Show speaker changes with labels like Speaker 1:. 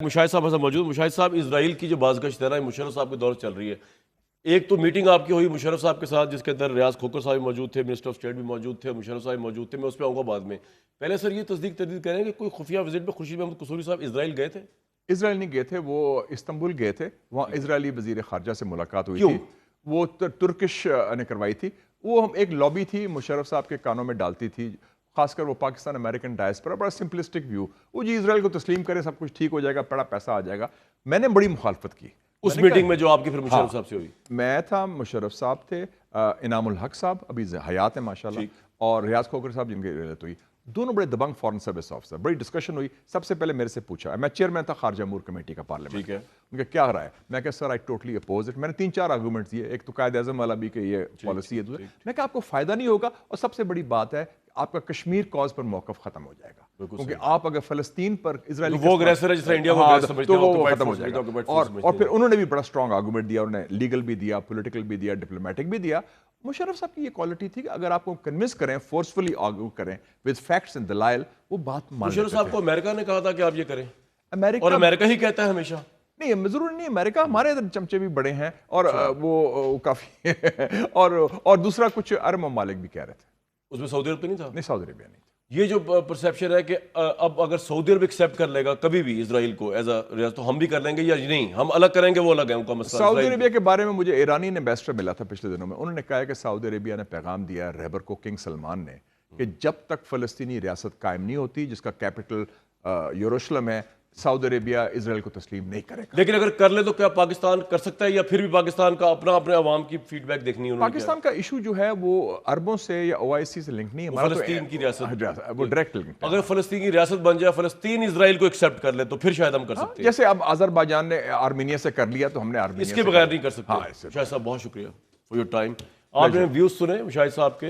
Speaker 1: مشاہد صاحب ایسا موجود. مشاہد صاحب، اسرائیل کی جو بازگشت ہے نا، مشرف صاحب کے دور چل رہی ہے. ایک تو میٹنگ آپ کی ہوئی مشرف صاحب کے ساتھ جس کے اندر ریاض کھوکھر صاحب موجود تھے، منسٹر آف اسٹیٹ بھی موجود تھے، مشرف صاحب موجود تھے. میں اس پہ آؤں گا بعد میں. پہلے سر یہ تصدیق تردید کریں کہ کوئی خفیہ وزٹ پہ خورشید محمود قصوری صاحب اسرائیل گئے تھے؟
Speaker 2: اسرائیل نہیں گئے تھے، وہ استنبول گئے تھے. وہاں اسرائیلی وزیر خارجہ سے ملاقات ہوئی
Speaker 1: کیوں؟
Speaker 2: تھی. وہ ترکش نے کروائی تھی. وہ ہم ایک لابی تھی مشرف صاحب کے کانوں میں ڈالتی تھی، خاص کر وہ پاکستان امریکن ڈائسپورا. بڑا سمپلسٹک ویو، وہ جی اسرائیل کو تسلیم کرے، سب کچھ ٹھیک ہو جائے گا، بڑا پیسہ آ جائے گا. میں نے بڑی مخالفت کی
Speaker 1: اس میٹنگ میں جو آپ کی پھر مشرف صاحب سے ہوئی.
Speaker 2: میں تھا، مشرف صاحب تھے، انعام الحق صاحب ابھی حیات ہیں ماشاءاللہ، اور ریاض کھوکھر صاحب جن کی ریلت ہوئی. دونوں بڑے دبنگ فارن سروس آفیسر. بڑی ڈسکشن ہوئی. سب سے پہلے میرے سے پوچھا، میں چیئرمین تھا خارجہ امور کمیٹی کا پارلیمنٹ.
Speaker 1: ٹھیک ہے.
Speaker 2: ان کا کیا رائے؟ میں کہا سر آئی ٹوٹلی اپوز اٹ. میں نے 3-4 آرگومنٹس دیے. ایک تو قائد اعظم والا بھی کہ یہ پالیسی ہے. میں کہا آپ کو فائدہ نہیں ہوگا، اور سب سے بڑی بات ہے آپ کا کشمیر کاز پر موقف ختم ہو جائے گا، کیونکہ آپ اگر فلسطین پر اسرائیلی
Speaker 1: وہ اگریسر ہے جس طرح انڈیا کو اگریسر سمجھتے ہیں،
Speaker 2: وہ ختم ہو جائے گا. اور پھر انہوں نے بھی بڑا اسٹرانگ آرگومنٹ دیا. انہوں نے لیگل بھی دیا، پولیٹیکل بھی دیا، ڈپلومیٹک بھی دیا. مشرف صاحب کی یہ کوالٹی تھی کہ اگر آپ کو کنونس کریں، فورسفلی آرگو کریں ود فیکٹس اینڈ دلائل، وہ بات مان لیتے تھے.
Speaker 1: مشرف صاحب کو امریکہ نے کہا تھا کہ آپ یہ کریں،
Speaker 2: امریکہ
Speaker 1: اور امریکہ ہی کہتا ہے ہمیشہ.
Speaker 2: نہیں، ضروری نہیں. امریکہ ہمارے ادھر چمچے بھی بڑے ہیں، اور وہ کافی اور دوسرا کچھ عرب ممالک بھی کہہ رہے تھے.
Speaker 1: اس میں سعودی عرب تو نہیں تھا؟
Speaker 2: نہیں، سعودی عربیہ نہیں تھا.
Speaker 1: یہ جو پرسیپشن ہے کہ اب اگر سعودی عرب ایکسیپٹ کر لے گا کبھی بھی اسرائیل کو ایز اے ریاست، تو ہم بھی کر لیں گے یا نہیں ہم الگ کریں گے؟ وہ الگ ہے ان کا مسئلہ.
Speaker 2: سعودی عربیہ کے بارے میں مجھے ایرانی ایمبیسڈر ملا تھا پچھلے دنوں میں. انہوں نے کہا کہ سعودی عربیہ نے پیغام دیا رہبر کو، کنگ سلمان نے، کہ جب تک فلسطینی ریاست قائم نہیں ہوتی جس کا کیپٹل یروشلم ہے، سعودی عربیہ اسرائیل کو تسلیم نہیں کرے گا.
Speaker 1: لیکن اگر کر لے تو کیا پاکستان کر سکتا ہے، یا پھر بھی پاکستان کا اپنے عوام کی فیڈ بیک دیکھنی ہے؟
Speaker 2: پاکستان کا ایشو جو ہے وہ عربوں سے یا OIC سے لنک نہیں ہے. ہمارا
Speaker 1: فلسطین کی ریاست،
Speaker 2: وہ ڈائریکٹ لنک ہے.
Speaker 1: اگر فلسطین کی ریاست بن جائے، فلسطین اسرائیل کو ایکسیپٹ کر لے تو پھر شاید ہم کر سکتے ہیں.
Speaker 2: جیسے اب آذربائیجان نے آرمینیا سے کر لیا تو ہم نے آرمینیا
Speaker 1: اس کے بغیر نہیں کر سکتے. شاہد صاحب بہت شکریہ فار یور ٹائم. آپ نے ویوز سنے مشاہد صاحب کے.